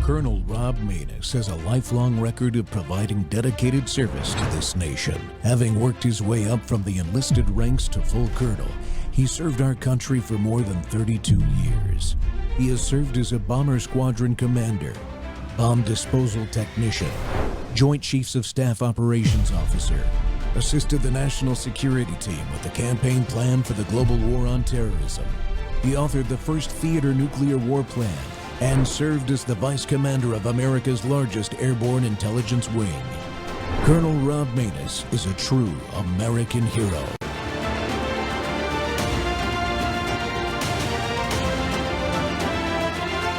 Colonel Rob Maness has a lifelong record of providing dedicated service to this nation. Having worked his way up from the enlisted ranks to full colonel, he served our country for more than 32 years. He has served as a bomber squadron commander, bomb disposal technician, Joint Chiefs of Staff Operations Officer, assisted the National Security Team with the campaign plan for the global war on terrorism. He authored the first theater nuclear war plan and served as the Vice Commander of America's largest airborne intelligence wing. Colonel Rob Maness is a true American hero.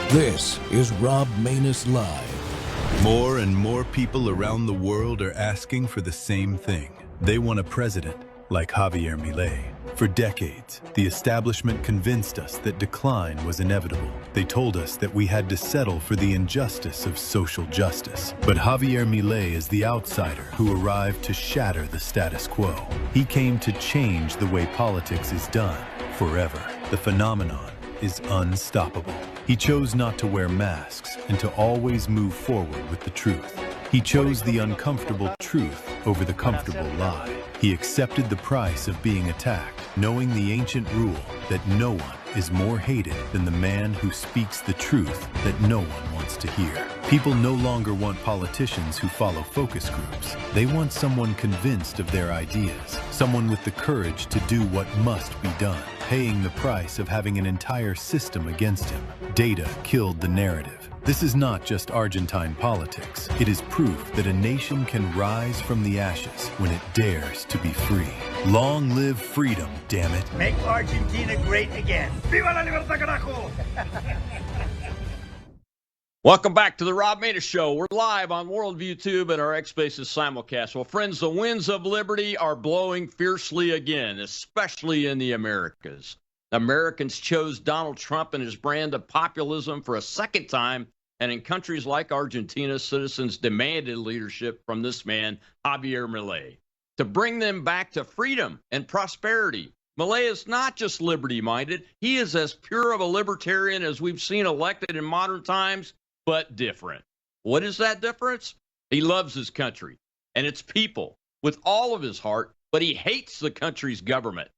This is Rob Maness Live. More and more people around the world are asking for the same thing. They want a president like Javier Milei. For decades, the establishment convinced us that decline was inevitable. They told us that we had to settle for the injustice of social justice. But Javier Milei is the outsider who arrived to shatter the status quo. He came to change the way politics is done forever. The phenomenon is unstoppable. He chose not to wear masks and to always move forward with the truth. He chose the uncomfortable truth over the comfortable lie. He accepted the price of being attacked, knowing the ancient rule that no one is more hated than the man who speaks the truth that no one wants to hear. People no longer want politicians who follow focus groups. They want someone convinced of their ideas, someone with the courage to do what must be done, paying the price of having an entire system against him. Data killed the narrative. This is not just Argentine politics. It is proof that a nation can rise from the ashes when it dares to be free. Long live freedom, damn it. Make Argentina great again. Viva la libertad, carajo! Welcome back to the Rob Maness Show. We're live on Worldview Tube and our X Spaces simulcast. Well, friends, the winds of liberty are blowing fiercely again, especially in the Americas. Americans chose Donald Trump and his brand of populism for a second time, and in countries like Argentina, citizens demanded leadership from this man, Javier Milei, to bring them back to freedom and prosperity. Milei is not just liberty-minded. He is as pure of a libertarian as we've seen elected in modern times, but different. What is that difference? He loves his country and its people with all of his heart, but he hates the country's government.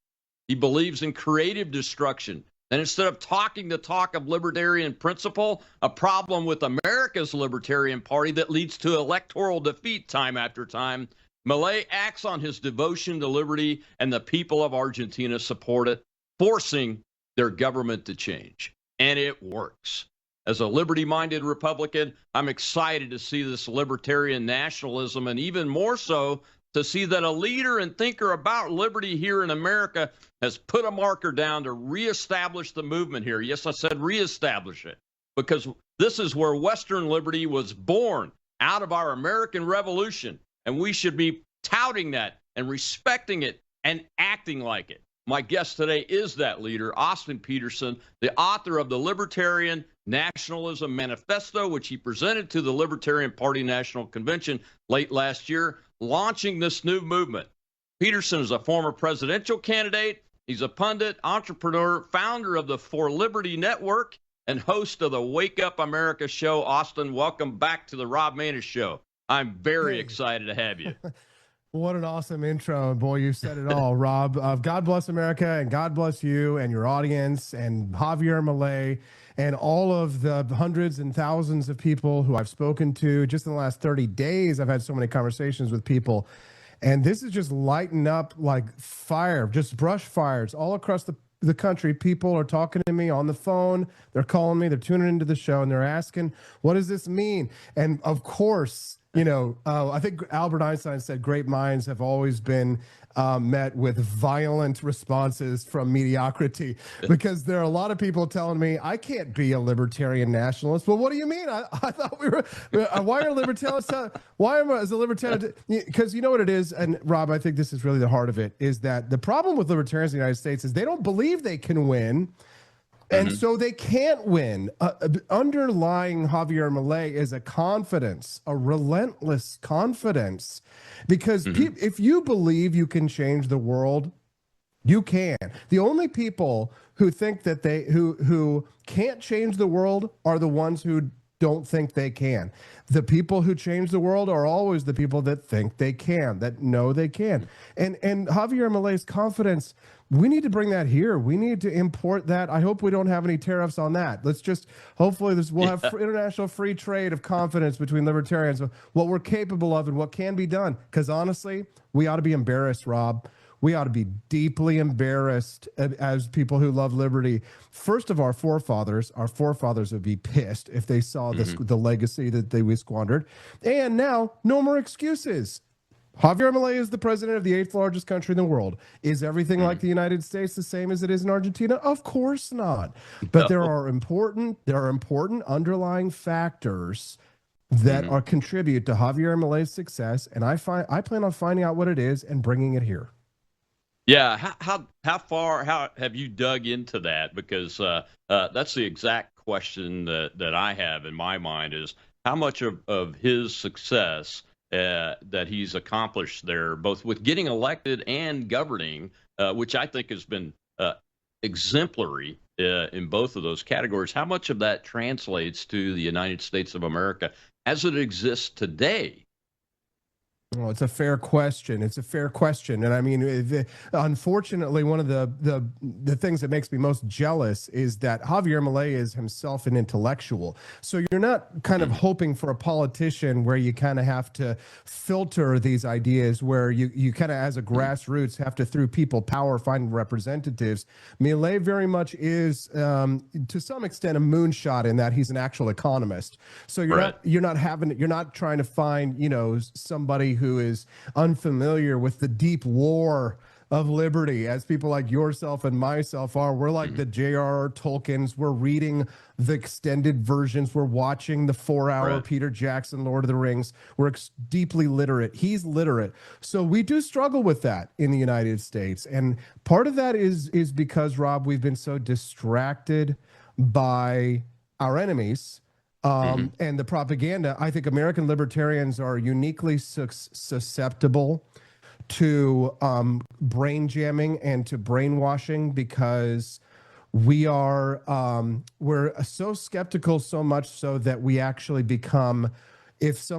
He believes in creative destruction. And instead of talking the talk of libertarian principle, a problem with America's Libertarian Party that leads to electoral defeat time after time, Milei acts on his devotion to liberty, and the people of Argentina support it, forcing their government to change. And it works. As a liberty-minded Republican, I'm excited to see this libertarian nationalism, and even more so to see that a leader and thinker about liberty here in America has put a marker down to reestablish the movement here. Yes, I said reestablish it, because this is where Western liberty was born, out of our American Revolution, and we should be touting that and respecting it and acting like it. My guest today is that leader, Austin Peterson, the author of the Libertarian Nationalism Manifesto, which he presented to the Libertarian Party National Convention late last year, launching this new movement. Peterson is a former presidential candidate. He's a pundit, entrepreneur, founder of the For Liberty Network, and host of the Wake Up America show. Austin, welcome back to the Rob Maness Show. I'm very excited to have you. What an awesome intro. Boy, you said it all, Rob. God bless America, and God bless you and your audience and Javier Milei and all of the hundreds and thousands of people who I've spoken to. Just in the last 30 days, I've had so many conversations with people. And this is just lighting up like fire, just brush fires all across the country. People are talking to me on the phone. They're calling me. They're tuning into the show, and they're asking, what does this mean? And of course, I think Albert Einstein said great minds have always been met with violent responses from mediocrity, because there are a lot of people telling me I can't be a libertarian nationalist. Well, what do you mean? I thought we were. Why are libertarians? Why am I as a libertarian? Because you know what it is, and Rob, I think this is really the heart of it, is that the problem with libertarians in the United States is they don't believe they can win. And so they can't win. Underlying Javier Milei is a confidence, a relentless confidence, because if you believe you can change the world, you can. The only people who think that who can't change the world are the ones who don't think they can. The people who change the world are always the people that think they can, that know they can. And Javier Milei's confidence, we need to bring that here. We need to import that. I hope we don't have any tariffs on that. Let's just, hopefully we'll have international free trade of confidence between libertarians of what we're capable of and what can be done. Because honestly, we ought to be embarrassed, Rob. We ought to be deeply embarrassed as people who love liberty. First of our forefathers would be pissed if they saw this, the legacy that we squandered. And now, no more excuses. Javier Milei is the president of the 8th largest country in the world. Is everything like the United States the same as it is in Argentina? Of course not. But there are important underlying factors that are contribute to Javier Milei's success, and I plan on finding out what it is and bringing it here. Yeah, how far have you dug into that? Because that's the exact question that I have in my mind is how much of his success that he's accomplished there, both with getting elected and governing, which I think has been exemplary in both of those categories. How much of that translates to the United States of America as it exists today? Well, it's a fair question. It's a fair question. And I mean, unfortunately, one of the things that makes me most jealous is that Javier Milei is himself an intellectual. So you're not kind of hoping for a politician where you kind of have to filter these ideas, where you kind of, as a grassroots, have to, through people power, find representatives. Milei very much is, to some extent, a moonshot in that he's an actual economist. So you're not trying to find, you know, somebody who is unfamiliar with the deep lore of liberty, as people like yourself and myself are. We're like the J.R.R. Tolkiens. We're reading the extended versions. We're watching the 4-hour Peter Jackson Lord of the Rings. We're deeply literate. He's literate. So we do struggle with that in the United States. And part of that is because, Rob, we've been so distracted by our enemies and the propaganda. I think American libertarians are uniquely susceptible to brain jamming and to brainwashing, because we're so skeptical, so much so that we actually become, if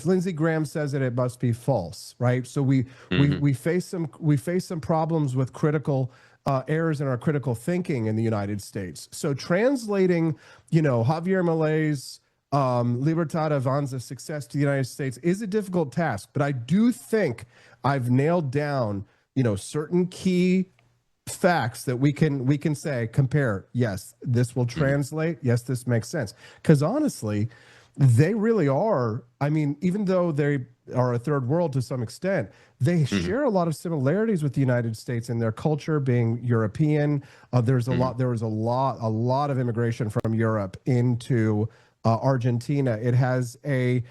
Lindsey Graham says it must be false, right? So we face some problems with critical errors in our critical thinking in the United States. So translating, you know, Javier Milei's Libertad Avanza success to the United States is a difficult task, but I do think I've nailed down, you know, certain key facts that we can say, compare. Yes, this will translate. Yes, this makes sense. Because honestly, they really are. I mean, even though they are a third world to some extent, they share a lot of similarities with the United States in their culture being European. There was a lot of immigration from Europe into Argentina. It has a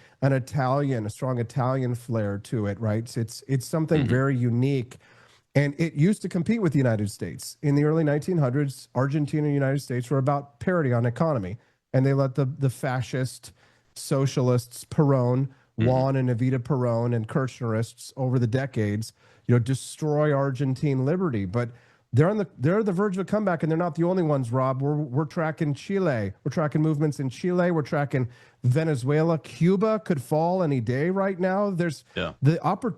strong Italian flair to it, right? It's something very unique. And it used to compete with the United States. In the early 1900s, Argentina and the United States were about parity on economy. And they let the fascist socialists, Perón, Juan and Evita Perón, and Kirchnerists over the decades, you know, destroy Argentine liberty. But they're the verge of a comeback, and they're not the only ones, Rob. We're tracking Chile. We're tracking movements in Chile. We're tracking Venezuela. Cuba could fall any day right now. There's I feel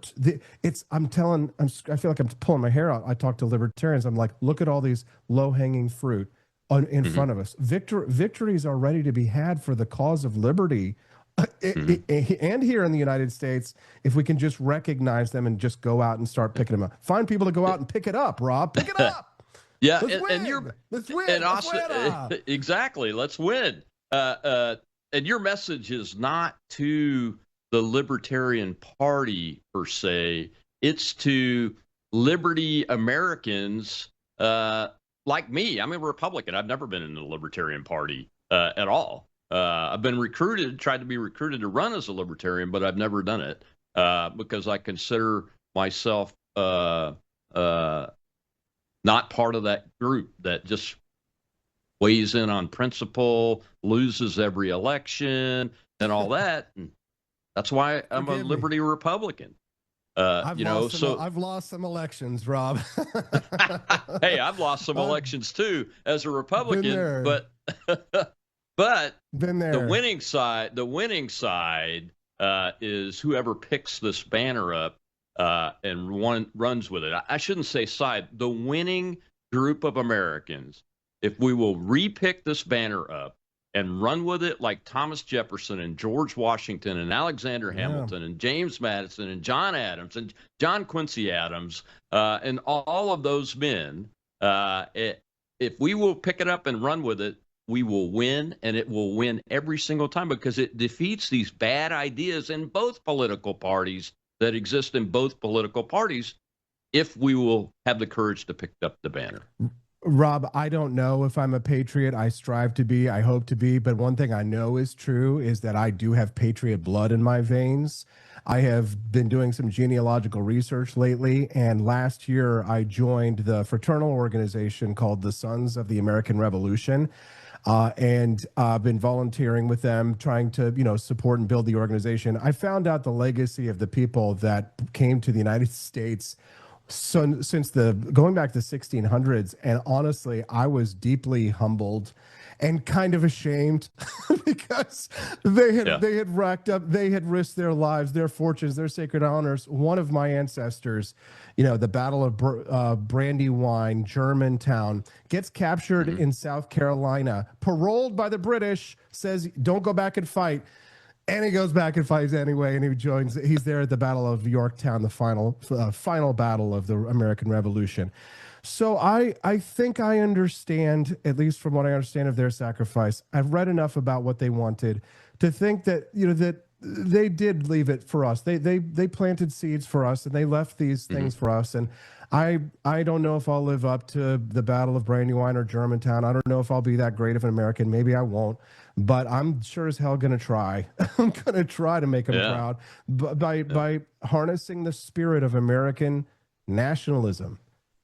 like I'm pulling my hair out. I talk to libertarians. I'm like, look at all these low-hanging fruit in front of us. Victories are ready to be had for the cause of liberty. And here in the United States, if we can just recognize them and just go out and start picking them up. Find people to go out and pick it up, Rob. Pick it up. Yeah, let's win. And Austin, exactly. Let's win. And your message is not to the Libertarian Party per se. It's to liberty Americans like me. I'm a Republican. I've never been in the Libertarian Party at all. I've been tried to be recruited to run as a libertarian, but I've never done it because I consider myself not part of that group that just weighs in on principle, loses every election, and all that. And that's why I'm a liberty Republican. I've lost some elections, Rob. Hey, I've lost some elections too as a Republican, but But Been there. the winning side is whoever picks this banner up and runs with it. I shouldn't say side. The winning group of Americans, if we will repick this banner up and run with it like Thomas Jefferson and George Washington and Alexander Hamilton and James Madison and John Adams and John Quincy Adams and all of those men, if we will pick it up and run with it, we will win, and it will win every single time because it defeats these bad ideas in both political parties that exist in both political parties if we will have the courage to pick up the banner. Rob, I don't know if I'm a patriot. I strive to be, I hope to be, but one thing I know is true is that I do have patriot blood in my veins. I have been doing some genealogical research lately, and last year I joined the fraternal organization called the Sons of the American Revolution. And I've been volunteering with them, trying to, support and build the organization. I found out the legacy of the people that came to the United States since going back to the 1600s. And honestly, I was deeply humbled and kind of ashamed because they had racked up, they had risked their lives, their fortunes, their sacred honors. One of my ancestors, the Battle of Brandywine, Germantown, gets captured in South Carolina, paroled by the British, says, don't go back and fight. And he goes back and fights anyway, and he's there at the Battle of Yorktown, the final battle of the American Revolution. So I think I understand, at least from what I understand of their sacrifice. I've read enough about what they wanted to think that, that they did leave it for us. They planted seeds for us, and they left these things for us. And I don't know if I'll live up to the Battle of Brandywine or Germantown. I don't know if I'll be that great of an American. Maybe I won't, but I'm sure as hell going to try. I'm going to try to make them proud by harnessing the spirit of American nationalism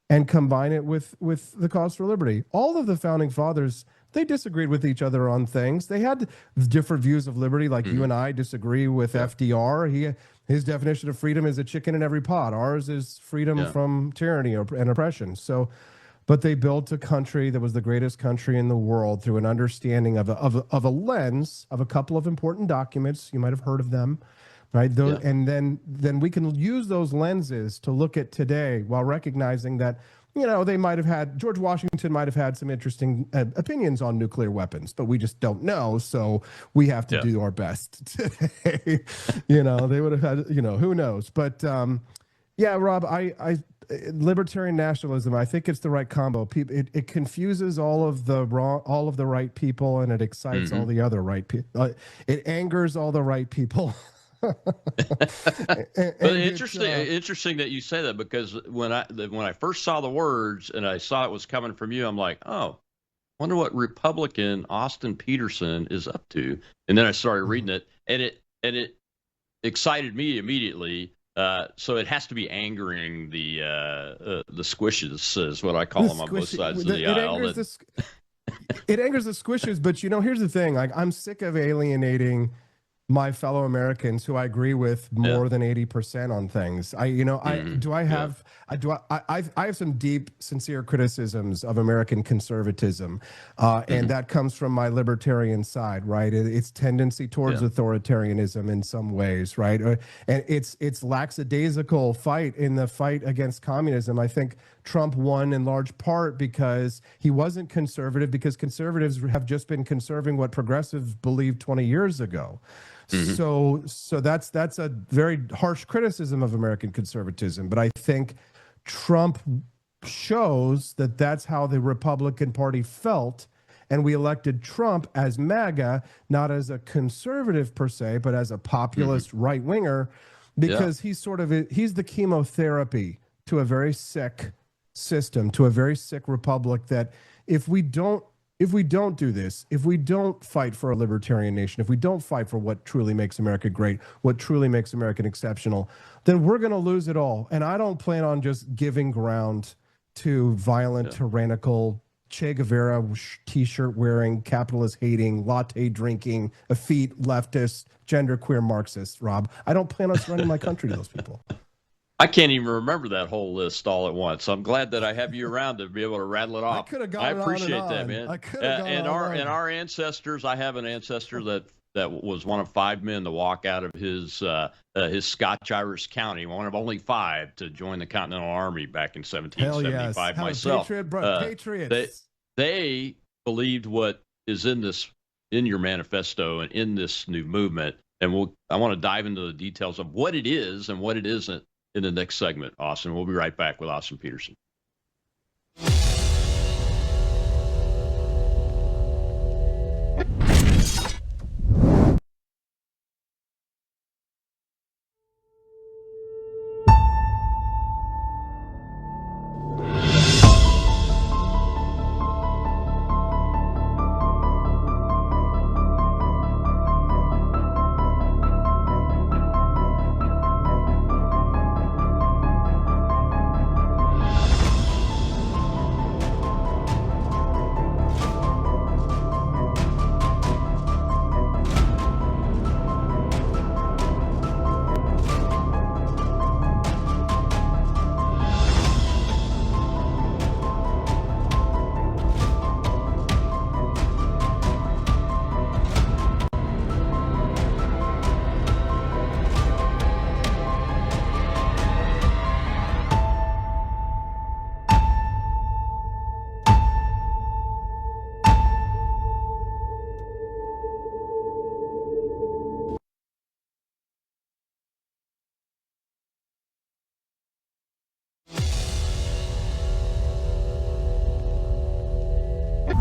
and combine it with the cause for liberty. All of the founding fathers, they disagreed with each other on things. They had different views of liberty, like you and I disagree with FDR. His definition of freedom is a chicken in every pot. Ours is freedom from tyranny and oppression. So, but they built a country that was the greatest country in the world through an understanding of a lens of a couple of important documents. You might have heard of them. Right. And then we can use those lenses to look at today while recognizing that, George Washington might have had some interesting opinions on nuclear weapons, but we just don't know. So we have to do our best today. They would have had, who knows? But Rob, I libertarian nationalism, I think it's the right combo. It confuses all of the right people, and it excites all the other right people. It angers all the right people. But interesting that you say that, because when I first saw the words and I saw it was coming from you, I'm like, oh, wonder what Republican Austin Peterson is up to. And then I started reading it, and it excited me immediately. So it has to be angering the squishes, is what I call them on both sides of the aisle. It angers the squishes, but here's the thing: I'm sick of alienating my fellow Americans who I agree with more than 80% on things. I have some deep, sincere criticisms of American conservatism, and that comes from my libertarian side, right? Its tendency towards authoritarianism in some ways, right? And it's lackadaisical fight against communism. I think Trump won in large part because he wasn't conservative, because conservatives have just been conserving what progressives believed 20 years ago. So that's a very harsh criticism of American conservatism. But I think Trump shows that that's how the Republican Party felt. And we elected Trump as MAGA, not as a conservative per se, but as a populist right winger, because he's the chemotherapy to a very sick system, to a very sick republic, that if we don't do this, if we don't fight for a libertarian nation, if we don't fight for what truly makes America great, what truly makes America exceptional, then we're going to lose it all. And I don't plan on just giving ground to violent, tyrannical, Che Guevara t-shirt wearing, capitalist hating, latte drinking, effete leftist, genderqueer Marxists, Rob. I don't plan on surrendering my country to those people. I can't even remember that whole list all at once. I'm glad that I have you around to be able to rattle it off. I could have gone I on and appreciate that, on. man. I could have gone and on. our ancestors. I have an ancestor that was one of 5 men to walk out of his Scotch-Irish county, one of only 5 to join the Continental Army back in 1775. Hell yes. Myself, Patriots. they believed what is in your manifesto and in this new movement. And I want to dive into the details of what it is and what it isn't in the next segment, Austin. We'll be right back with Austin Peterson.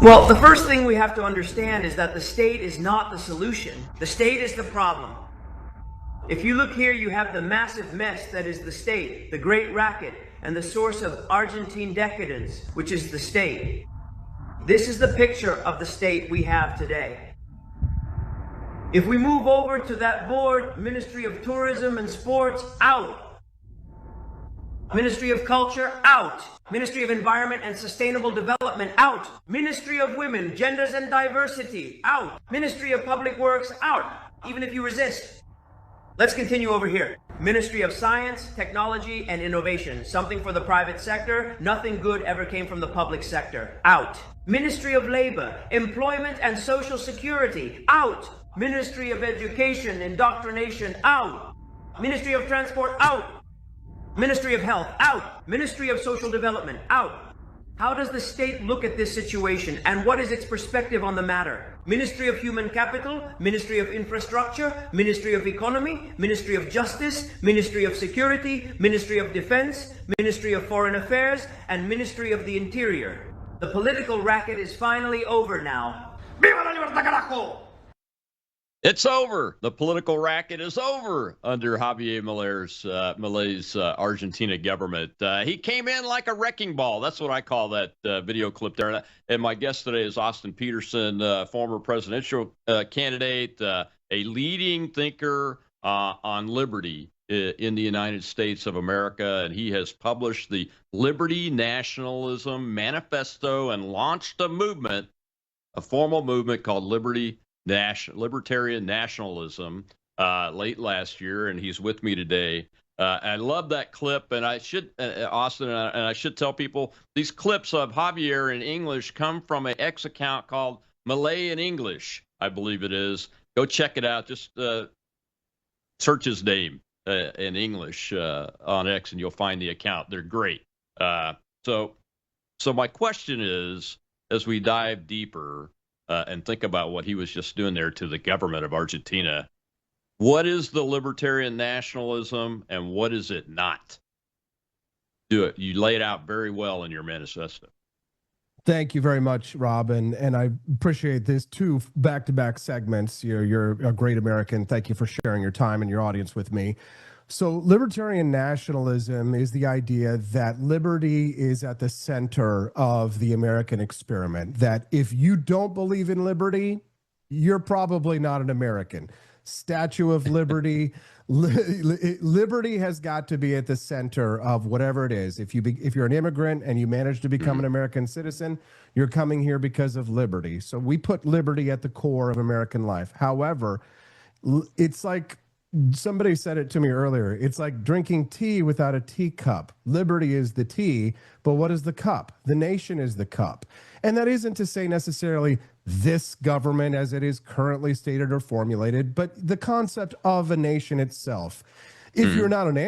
Well, the first thing we have to understand is that the state is not the solution. The state is the problem. If you look here, you have the massive mess that is the state, the great racket, and the source of Argentine decadence, which is the state. This is the picture of the state we have today. If we move over to that board, Ministry of Tourism and Sports, out. Ministry of Culture, out. Ministry of Environment and Sustainable Development, out. Ministry of Women, Genders and Diversity, out. Ministry of Public Works, out. Even if you resist. Let's continue over here. Ministry of Science, Technology, and Innovation. Something for the private sector. Nothing good ever came from the public sector. Out. Ministry of Labor, Employment and Social Security, out. Ministry of Education, Indoctrination, out. Ministry of Transport, out. Ministry of Health, out. Ministry of Social Development, out. How does the state look at this situation, and what is its perspective on the matter? Ministry of Human Capital, Ministry of Infrastructure, Ministry of Economy, Ministry of Justice, Ministry of Security, Ministry of Defense, Ministry of Foreign Affairs, and Ministry of the Interior. The political racket is finally over now. Viva la libertad, carajo! It's over. The political racket is over under Javier Milei's Argentina government. He came in like a wrecking ball. That's what I call that video clip there. And my guest today is Austin Peterson, former presidential candidate, a leading thinker on liberty in the United States of America. And he has published the Liberty Nationalism Manifesto and launched a movement, a formal movement called Libertarian Nationalism late last year, and he's with me today. I love that clip, and I should, Austin, and I should tell people these clips of Javier in English come from an X account called Milei in English, I believe it is. Go check it out. Just search his name in English on X, and you'll find the account. They're great. So my question is, as we dive deeper, and think about what he was just doing there to the government of Argentina. What is the libertarian nationalism and what is it not? Do it. You lay it out very well in your manifesto. Thank you very much, Rob, and I appreciate this 2 back-to-back segments. You're a great American. Thank you for sharing your time and your audience with me. So libertarian nationalism is the idea that liberty is at the center of the American experiment, that if you don't believe in liberty, you're probably not an American. Statue of Liberty, liberty has got to be at the center of whatever it is. If you're an immigrant and you manage to become an American citizen, you're coming here because of liberty. So we put liberty at the core of American life. However, it's like Somebody said it to me earlier. It's like drinking tea without a teacup. Liberty is the tea, but what is the cup? The nation is the cup. And that isn't to say necessarily this government as it is currently stated or formulated, but the concept of a nation itself. If you're not an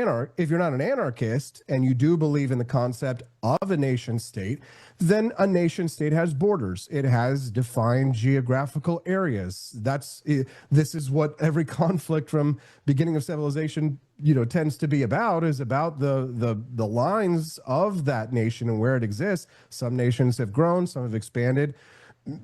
anarchist and you do believe in the concept of a nation state, then a nation state has borders. It has defined geographical areas. This is what every conflict from beginning of civilization, tends to be about, is about the lines of that nation and where it exists. Some nations have grown, some have expanded.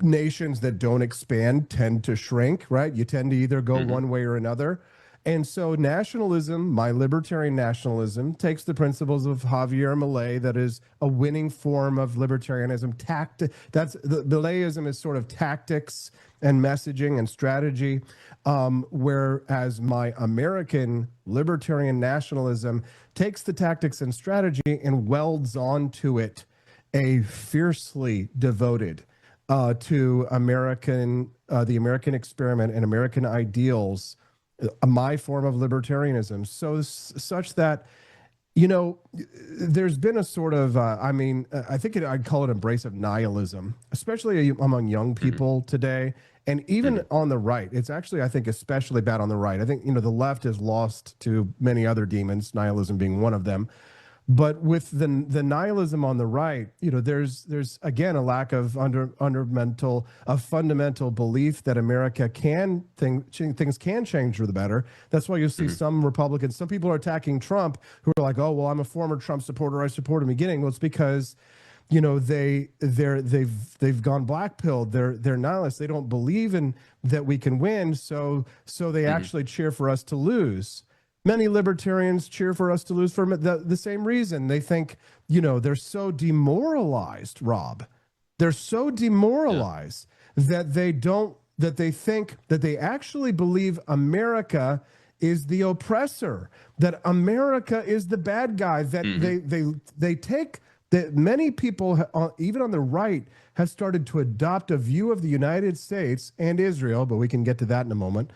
Nations that don't expand tend to shrink, right? You tend to either go one way or another. And so nationalism, my libertarian nationalism, takes the principles of Javier Milei, that is a winning form of libertarianism. Mileism is sort of tactics and messaging and strategy, whereas my American libertarian nationalism takes the tactics and strategy and welds onto it a fiercely devoted to the American experiment and American ideals, my form of libertarianism, such that, there's been a sort of, I think I'd call it embrace of nihilism, especially among young people today. And even on the right, it's actually, I think, especially bad on the right. I think, the left is lost to many other demons, nihilism being one of them. But with the nihilism on the right, there's again a lack of fundamental belief that America things can change for the better. That's why you see some Republicans, some people are attacking Trump who are like, oh well, I'm a former Trump supporter, I support him beginning. Well, it's because they've gone black pilled. They're nihilists. They don't believe in that we can win, so they actually cheer for us to lose. Many libertarians cheer for us to lose for the same reason. They think, they're so demoralized, Rob. They're so demoralized that they think that they actually believe America is the oppressor, that America is the bad guy, that they take that many people, even on the right, have started to adopt a view of the United States and Israel, but we can get to that in a moment.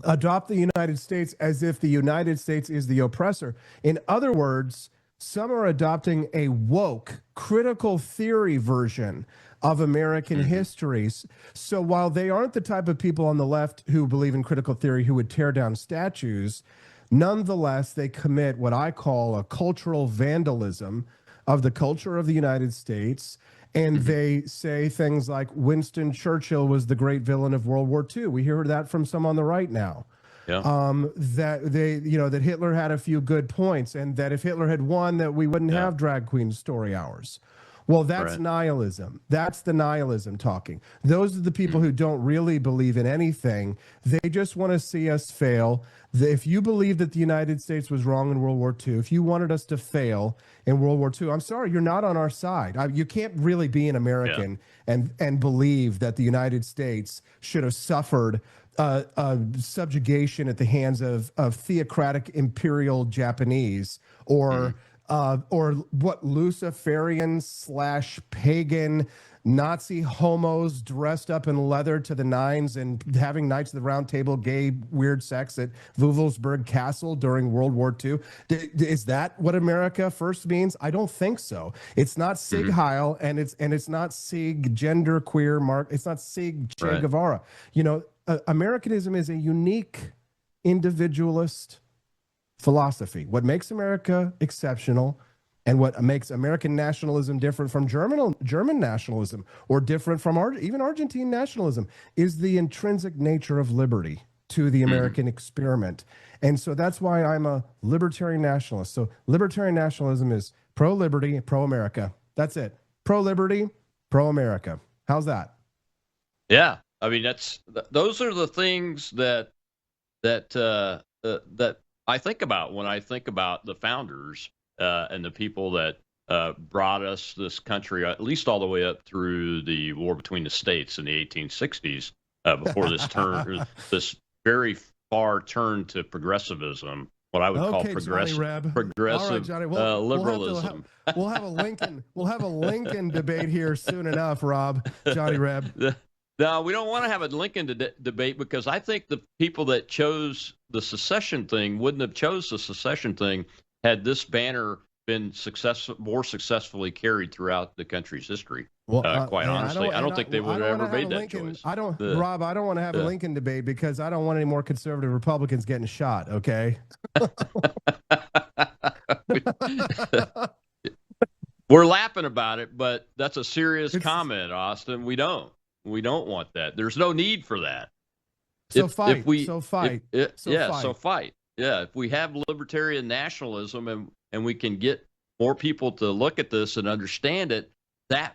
Adopt the United States as if the United States is the oppressor. In other words, some are adopting a woke, critical theory version of American histories. So while they aren't the type of people on the left who believe in critical theory who would tear down statues, nonetheless, they commit what I call a cultural vandalism of the culture of the United States. And they say things like Winston Churchill was the great villain of World War II. We hear that from some on the right now. Yeah. That Hitler had a few good points, and that if Hitler had won, that we wouldn't have drag queen story hours. Well, that's nihilism. That's the nihilism talking. Those are the people who don't really believe in anything. They just want to see us fail. If you believe that the United States was wrong in World War II, if you wanted us to fail in World War II, I'm sorry, you're not on our side. You can't really be an American and believe that the United States should have suffered subjugation at the hands of theocratic imperial Japanese or what Luciferian / pagan Nazi homos dressed up in leather to the nines and having Knights of the Round Table gay weird sex at Wewelsburg Castle during World War II. Is that what America first means? I don't think so. It's not Sig Heil, and it's not Sig gender queer mark. It's not Sig Che Guevara. Americanism is a unique individualist philosophy. What makes America exceptional and what makes American nationalism different from German nationalism or different from even Argentine nationalism is the intrinsic nature of liberty to the American experiment. And so that's why I'm a libertarian nationalist. So libertarian nationalism is pro-liberty, pro-America. That's it. Pro-liberty, pro-America. How's that? Yeah. I mean, those are the things that I think about when I think about the founders and the people that brought us this country, at least all the way up through the war between the states in the 1860s, before this very far turn to progressivism, what I would call progressive liberalism. We'll have a Lincoln debate here soon enough, Rob. Johnny Reb. No, we don't want to have a Lincoln debate because I think the people that chose the secession thing wouldn't have chose the secession thing had this banner been more successfully carried throughout the country's history. Well, quite honestly, I don't think they would have ever made that choice. Rob, I don't want to have a Lincoln debate because I don't want any more conservative Republicans getting shot. Okay. We're laughing about it, but that's a serious comment, Austin. We don't want that. There's no need for that. So fight. Yeah, if we have libertarian nationalism and we can get more people to look at this and understand it, that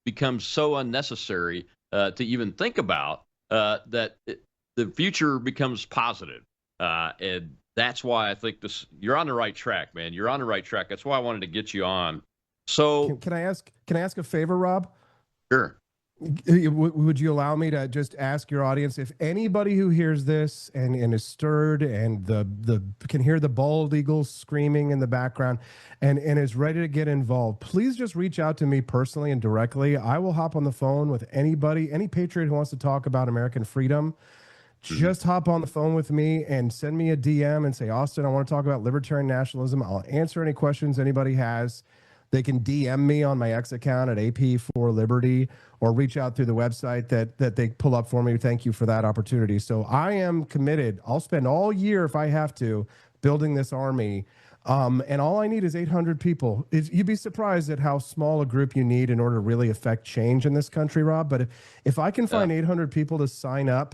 becomes so unnecessary to even think about that the future becomes positive. And that's why I think you're on the right track, man. You're on the right track. That's why I wanted to get you on. So can I ask a favor, Rob? Sure. Would you allow me to just ask your audience if anybody who hears this and is stirred and can hear the bald eagles screaming in the background and is ready to get involved, please just reach out to me personally and directly. I will hop on the phone with anybody, any patriot who wants to talk about American freedom. Just hop on the phone with me and send me a DM and say, Austin, I want to talk about libertarian nationalism. I'll answer any questions anybody has. They can DM me on my X account at AP4Liberty or reach out through the website that they pull up for me. Thank you for that opportunity. So I am committed. I'll spend all year, if I have to, building this army. And all I need is 800 people. You'd be surprised at how small a group you need in order to really affect change in this country, Rob. But if I can find 800 people to sign up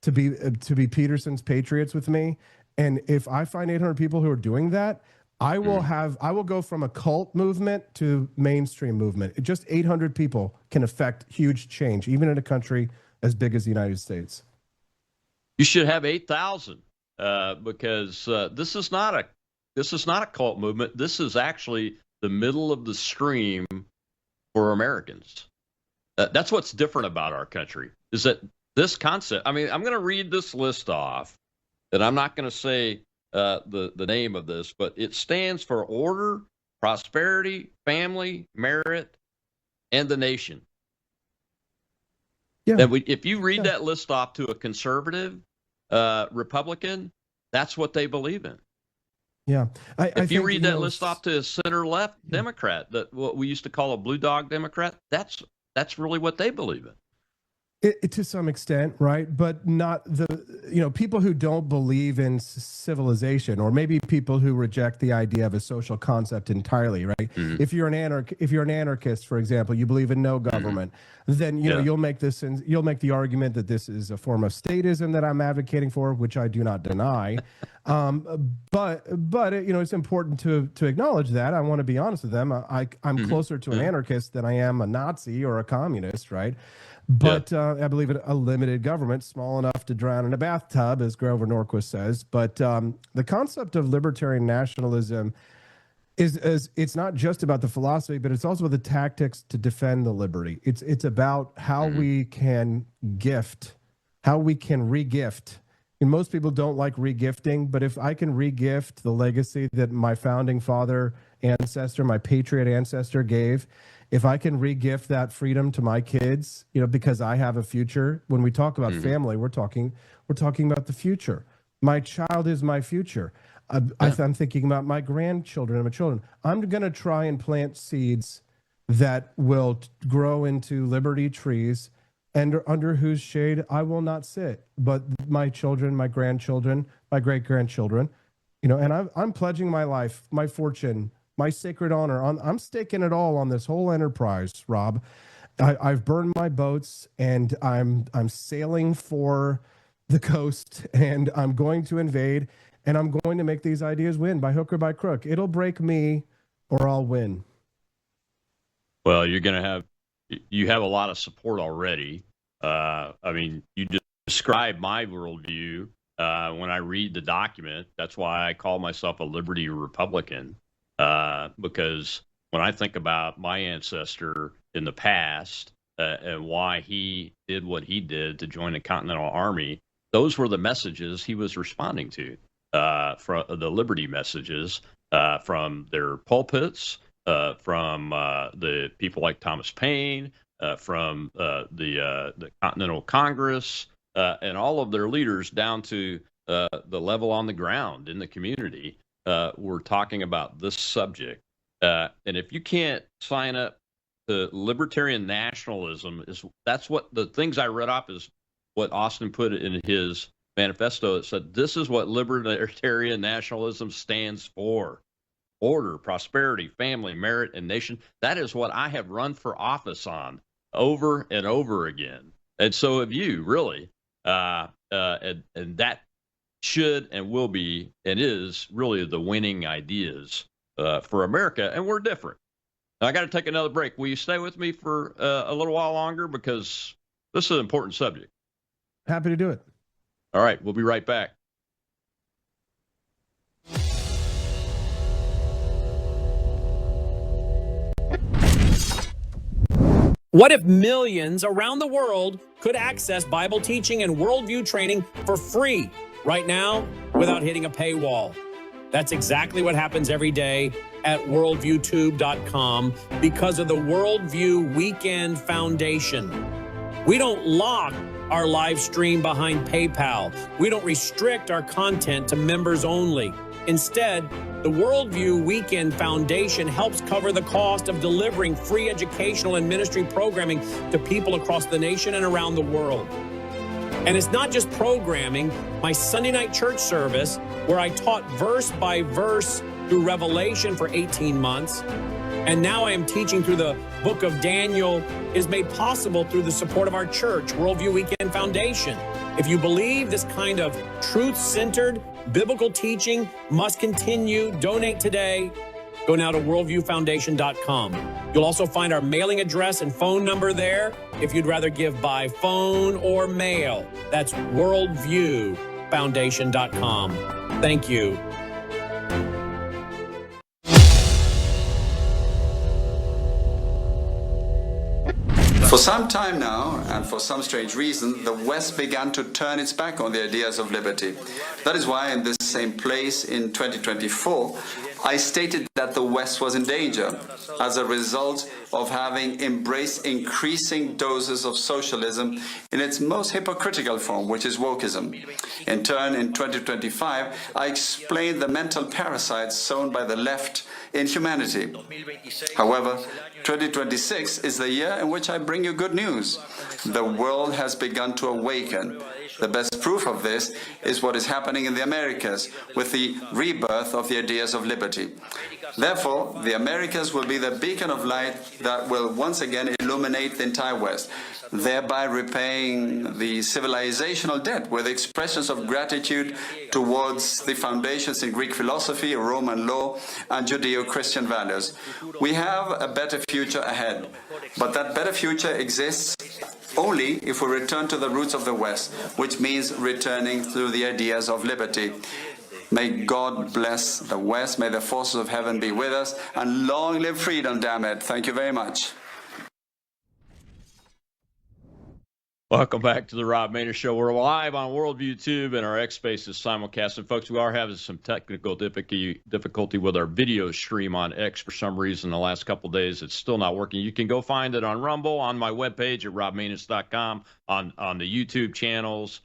to be Peterson's Patriots with me, and if I find 800 people who are doing that, I will go from a cult movement to mainstream movement. Just 800 people can affect huge change, even in a country as big as the United States. You should have 8,000 because this is not a cult movement. This is actually the middle of the stream for Americans. That's what's different about our country is that this concept. I mean, I'm going to read this list off, and I'm not going to say the name of this, but it stands for order, prosperity, family, merit, and the nation. Yeah. If you read that list off to a conservative Republican, that's what they believe in. Yeah. If you read that list off to a center-left Democrat, that what we used to call a blue dog Democrat, that's really what they believe in. To some extent, right? But not people who don't believe in civilization, or maybe people who reject the idea of a social concept entirely, right? Mm-hmm. If you're an anarchist, for example, you believe in no government, then you'll make the argument that this is a form of statism that I'm advocating for, which I do not deny. But it's important to acknowledge that. I want to be honest with them. I'm closer to an anarchist than I am a Nazi or a communist, right? But I believe in a limited government, small enough to drown in a bathtub, as Grover Norquist says. But the concept of libertarian nationalism is it's not just about the philosophy, but it's also about the tactics to defend the liberty. It's about how we can regift. And most people don't like regifting, but if I can regift the legacy that my founding father ancestor, my patriot ancestor gave, if I can regift that freedom to my kids, because I have a future. When we talk about family, we're talking about the future. My child is my future. I'm thinking about my grandchildren and my children. I'm going to try and plant seeds that will grow into liberty trees, and under whose shade I will not sit, but my children, my grandchildren, my great-grandchildren, and I'm pledging my life, my fortune, my sacred honor. I'm staking it all on this whole enterprise, Rob. I've burned my boats, and I'm sailing for the coast, and I'm going to invade, and I'm going to make these ideas win by hook or by crook. It'll break me, or I'll win. Well, you have a lot of support already. I mean, you describe my worldview when I read the document. That's why I call myself a liberty Republican. Because when I think about my ancestor in the past and why he did what he did to join the Continental Army, those were the messages he was responding to, from the liberty messages from their pulpits, from the people like Thomas Paine, from the Continental Congress and all of their leaders down to the level on the ground in the community. We're talking about this subject. And if you can't sign up to Libertarian Nationalism, that's what the things I read off is what Austin put in his manifesto. It said, this is what Libertarian Nationalism stands for: order, prosperity, family, merit, and nation. That is what I have run for office on over and over again. And so have you, really. And that should and will be and is really the winning ideas for America. And we're different. Now, I got to take another break. Will you stay with me for a little while longer? Because this is an important subject. Happy to do it. All right. We'll be right back. What if millions around the world could access Bible teaching and worldview training for free right now without hitting a paywall? That's exactly what happens every day at worldviewtube.com because of the Worldview Weekend Foundation. We don't lock our live stream behind PayPal. We don't restrict our content to members only. Instead, the Worldview Weekend Foundation helps cover the cost of delivering free educational and ministry programming to people across the nation and around the world. And it's not just programming. My Sunday night church service, where I taught verse by verse through Revelation for 18 months, and now I am teaching through the book of Daniel, is made possible through the support of our church, Worldview Weekend Foundation. If you believe this kind of truth-centered biblical teaching must continue, donate today. Go now to worldviewfoundation.com. You'll also find our mailing address and phone number there if you'd rather give by phone or mail. That's worldviewfoundation.com. Thank you. For some time now, and for some strange reason, the West began to turn its back on the ideas of liberty. That is why in this same place in 2024, I stated that the West was in danger as a result of having embraced increasing doses of socialism in its most hypocritical form, which is wokeism. In turn, in 2025, I explained the mental parasites sown by the left in humanity. However, 2026 is the year in which I bring you good news. The world has begun to awaken. The best proof of this is what is happening in the Americas with the rebirth of the ideas of liberty. Therefore, the Americas will be the beacon of light that will once again illuminate the entire West, thereby repaying the civilizational debt with expressions of gratitude towards the foundations in Greek philosophy, Roman law, and Judeo-Christian values. We have a better future ahead, but that better future exists only if we return to the roots of the West, which means returning through the ideas of liberty. May God bless the West, may the forces of heaven be with us, and long live freedom, damn it. Thank you very much. Welcome back to the Rob Maness Show. We're live on Worldview Tube and our X Spaces simulcast. And folks, we are having some technical difficulty with our video stream on X for some reason. The last couple of days, it's still not working. You can go find it on Rumble, on my webpage at robmaness.com, on the YouTube channels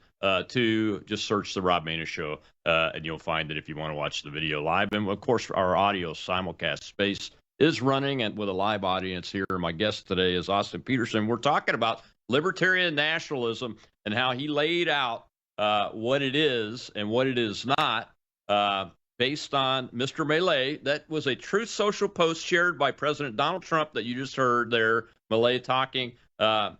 too. Just search the Rob Maness Show and you'll find it if you want to watch the video live. And of course, our audio simulcast space is running and with a live audience here. My guest today is Austin Peterson. We're talking about Libertarian nationalism and how he laid out what it is and what it is not based on Mr. Milei. That was a Truth Social post shared by President Donald Trump that you just heard there, Milei talking over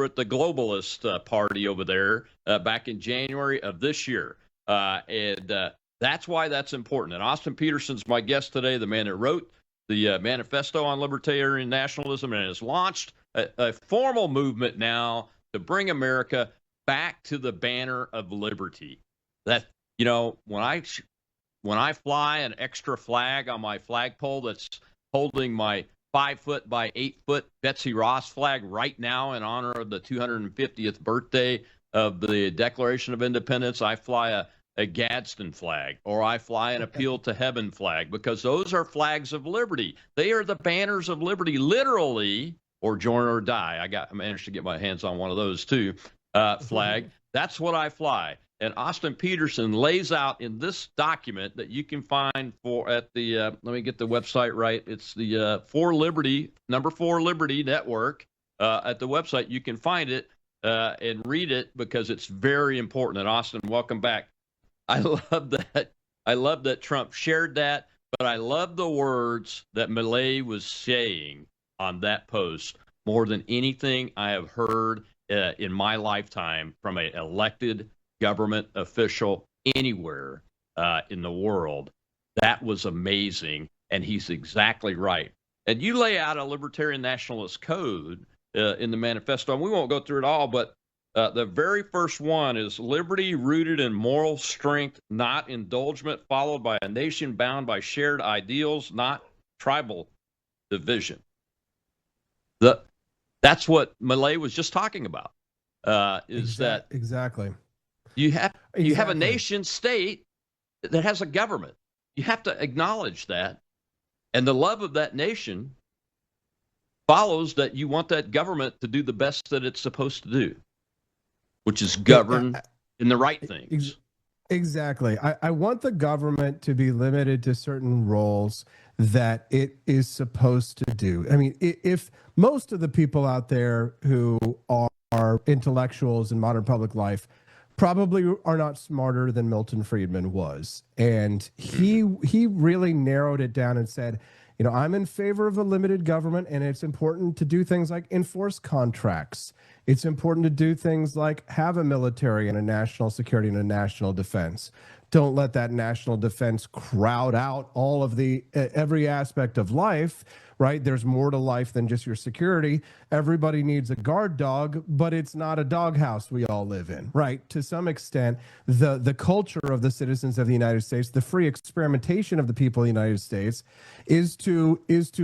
at the globalist party over there back in January of this year. And that's why that's important. And Austin Peterson's my guest today, the man that wrote the manifesto on Libertarian nationalism and has launched a formal movement now to bring America back to the banner of liberty. That, you know, when I fly an extra flag on my flagpole that's holding my 5-foot by 8-foot Betsy Ross flag right now in honor of the 250th birthday of the Declaration of Independence, I fly a Gadsden flag, or I fly an Appeal to Heaven flag, because those are flags of liberty. They are the banners of liberty, literally, or join or die. I managed to get my hands on one of those too, flag. That's what I fly. And Austin Peterson lays out in this document that you can find at the, let me get the website right. It's the 4 Liberty, number 4 Liberty Network. At the website, you can find it and read it because it's very important. And Austin, welcome back. I love that. I love that Trump shared that, but I love the words that Milei was saying on that post more than anything I have heard in my lifetime from an elected government official anywhere in the world. That was amazing, and he's exactly right. And you lay out a libertarian nationalist code in the manifesto, and we won't go through it all, but the very first one is liberty rooted in moral strength, not indulgement, followed by a nation bound by shared ideals, not tribal division. That's what Milei was just talking about. Exactly. You have a nation state that has a government. You have to acknowledge that. And the love of that nation follows that you want that government to do the best that it's supposed to do, which is govern in the right things. Exactly. I want the government to be limited to certain roles that it is supposed to do. I mean, if most of the people out there who are intellectuals in modern public life probably are not smarter than Milton Friedman was. And he really narrowed it down and said, you know, I'm in favor of a limited government, and it's important to do things like enforce contracts. It's important to do things like have a military and a national security and a national defense. Don't let that national defense crowd out all of the every aspect of life, right? There's more to life than just your security. Everybody needs a guard dog, but it's not a doghouse we all live in, right? To some extent, the culture of the citizens of the United States, the free experimentation of the people of the United States is to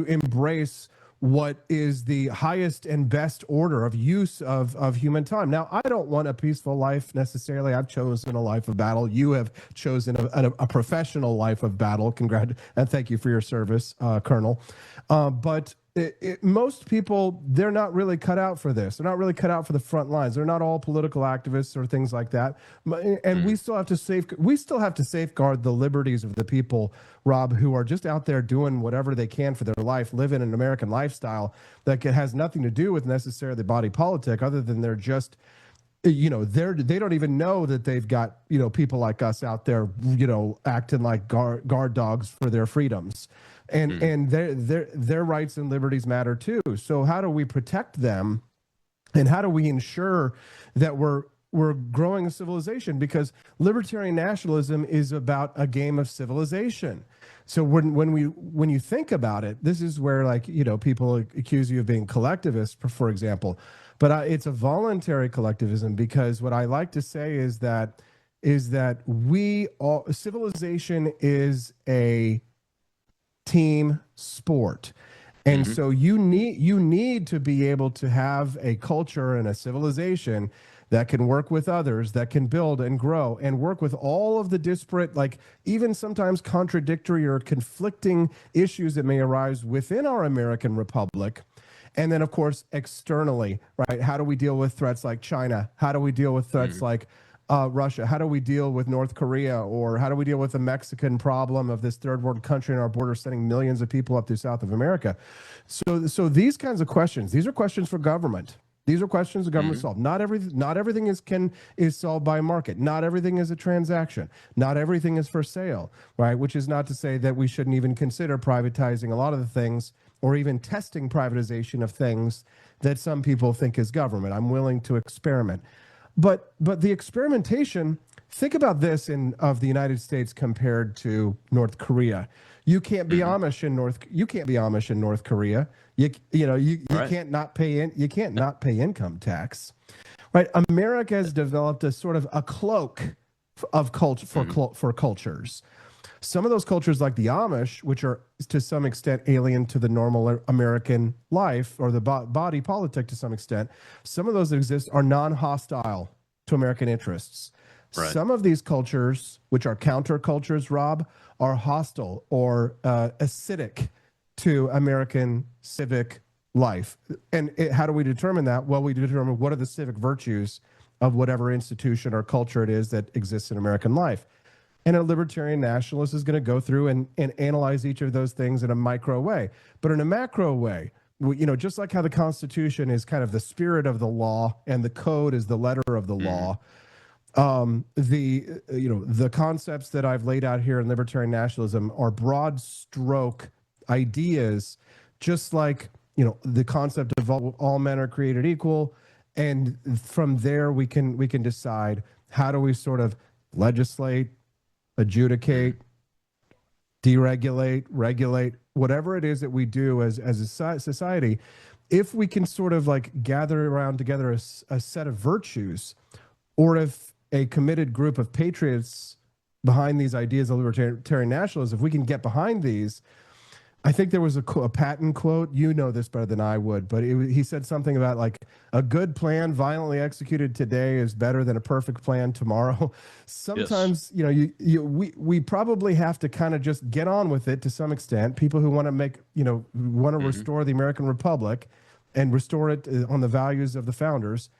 embrace what is the highest and best order of use of human time. Now, I don't want a peaceful life necessarily. I've chosen a life of battle. You have chosen a professional life of battle. Congrats, and thank you for your service, Colonel. But most people, they're not really cut out for this. They're not really cut out for the front lines. They're not all political activists or things like that. And we still have to safeguard the liberties of the people, Rob, who are just out there doing whatever they can for their life, living an American lifestyle that has nothing to do with necessarily body politic, other than they're just, you know, they don't even know that they've got, you know, people like us out there, you know, acting like guard dogs for their freedoms. And their rights and liberties matter too. So how do we protect them, and how do we ensure that we're growing a civilization? Because libertarian nationalism is about a game of civilization. So when you think about it, this is where, like, you know, people accuse you of being collectivist, for example, but it's a voluntary collectivism, because what I like to say is that civilization is a team sport. And so you need to be able to have a culture and a civilization that can work with others, that can build and grow and work with all of the disparate, like even sometimes contradictory or conflicting issues that may arise within our American Republic. And then, of course, externally, right? How do we deal with threats like China? How do we deal with threats like Russia? How do we deal with North Korea? Or how do we deal with the Mexican problem of this third world country in our border sending millions of people up through South of America? So these kinds of questions, these are questions for government. These are questions the government solve. Not everything is solved by market. Not everything is a transaction. Not everything is for sale, right? Which is not to say that we shouldn't even consider privatizing a lot of the things, or even testing privatization of things that some people think is government. I'm willing to experiment. But the experimentation, think about this of the United States compared to North Korea. You can't be Amish in North Korea. You can't not pay income tax. Right? America has developed a sort of a cloak of culture for cultures. Some of those cultures, like the Amish, which are to some extent alien to the normal American life or the body politic to some extent, some of those that exist are non-hostile to American interests. Right. Some of these cultures, which are countercultures, Rob, are hostile or acidic to American civic life. And how do we determine that? Well, we determine what are the civic virtues of whatever institution or culture it is that exists in American life. And a libertarian nationalist is going to go through and analyze each of those things in a micro way. But in a macro way, just like how the Constitution is kind of the spirit of the law and the code is the letter of the law, the concepts that I've laid out here in libertarian nationalism are broad stroke ideas, just like the concept of all men are created equal. And from there, we can decide how do we sort of legislate, adjudicate, deregulate, regulate, whatever it is that we do as a society. If we can sort of like gather around together a set of virtues, or if a committed group of patriots behind these ideas of libertarian nationalism, if we can get behind these, I think there was a Patton quote. You know this better than I would, but he said something about like a good plan violently executed today is better than a perfect plan tomorrow. Sometimes, we probably have to kind of just get on with it to some extent. People who want to restore the American Republic and restore it on the values of the founders,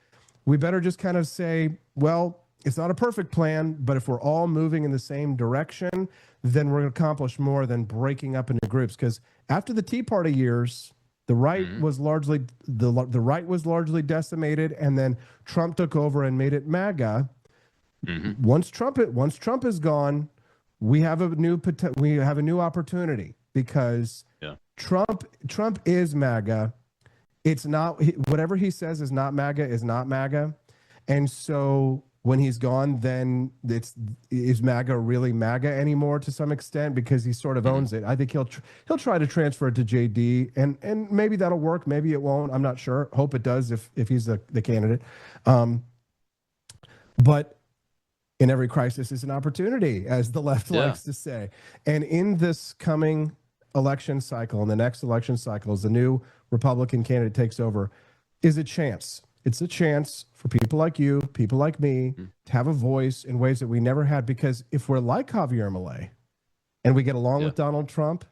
we better just kind of say, well, it's not a perfect plan, but if we're all moving in the same direction, then we're going to accomplish more than breaking up into groups. Because after the Tea Party years, the right was largely decimated, and then Trump took over and made it MAGA. Once Trump is gone, we have a new opportunity, because Trump is MAGA. It's not whatever he says is not MAGA, and so when he's gone, then is MAGA really MAGA anymore to some extent, because he sort of owns it. I think he'll try to transfer it to JD, and maybe that'll work, maybe it won't. I'm not sure. Hope it does if he's the candidate. But in every crisis is an opportunity, as the left likes to say. And in this coming election cycle, and the next election cycle, as the new Republican candidate takes over, is a chance. It's a chance for people like you, people like me, to have a voice in ways that we never had. Because if we're like Javier Milei and we get along with Donald Trump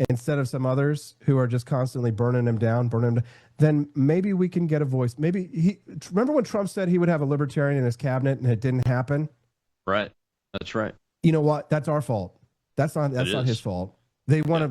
instead of some others who are just constantly burning him down, then maybe we can get a voice. Remember when Trump said he would have a libertarian in his cabinet and it didn't happen? Right. That's right. You know what? That's our fault. That's not his fault. They want to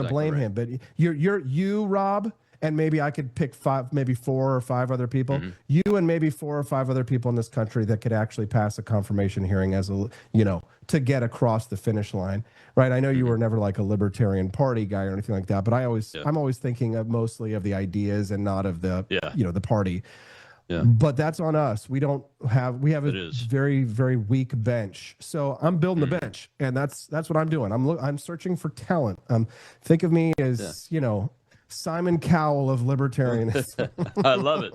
blame him. But you, Rob, and maybe I could pick 4 or 5 other people. You and maybe 4 or 5 other people in this country that could actually pass a confirmation hearing to get across the finish line, right? I know you were never like a Libertarian Party guy or anything like that, but I'm always thinking of mostly of the ideas and not of the the party. Yeah. But that's on us. We have a very, very weak bench. So I'm building the bench, and that's what I'm doing. I'm searching for talent. Think of me as Simon Cowell of libertarianism. I love it.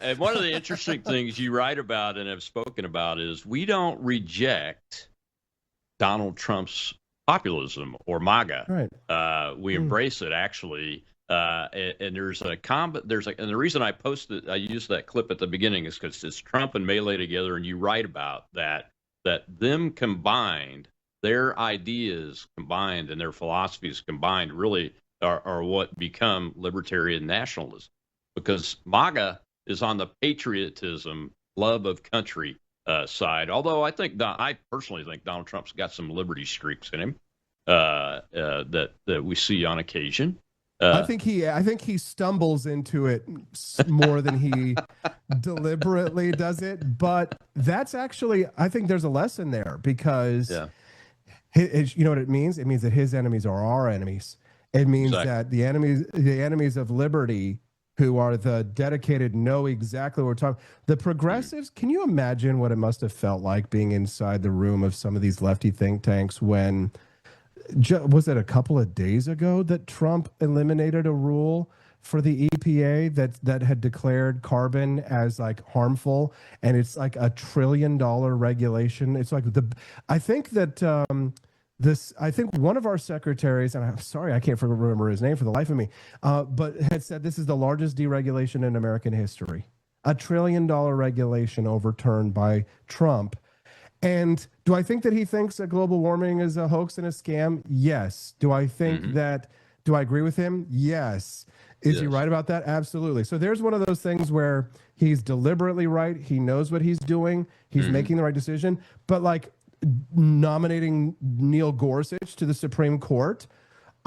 And one of the interesting things you write about and have spoken about is we don't reject Donald Trump's populism or MAGA. Right. We embrace it, actually. And there's and the reason I used that clip at the beginning is because it's Trump and Milei together, and you write about that them combined, their ideas combined and their philosophies combined really are what become libertarian nationalism, because MAGA is on the patriotism, love of country side. Although I personally think Donald Trump's got some liberty streaks in him that we see on occasion. I think he stumbles into it more than he deliberately does it. But that's actually, I think there's a lesson there, because you know what it means? It means that his enemies are our enemies. It means that the enemies of liberty, who are the dedicated, know exactly what we're talking. The progressives, can you imagine what it must have felt like being inside the room of some of these lefty think tanks when, was it a couple of days ago that Trump eliminated a rule for the EPA that had declared carbon as like harmful, and it's like $1 trillion regulation. It's like I think one of our secretaries, and I'm sorry, I can't remember his name for the life of me, but had said this is the largest deregulation in American history. $1 trillion regulation overturned by Trump. And do I think that he thinks that global warming is a hoax and a scam? Yes. Do I think do I agree with him? Yes. Is he right about that? Absolutely. So there's one of those things where he's deliberately right. He knows what he's doing. He's making the right decision. But like nominating Neil Gorsuch to the Supreme Court,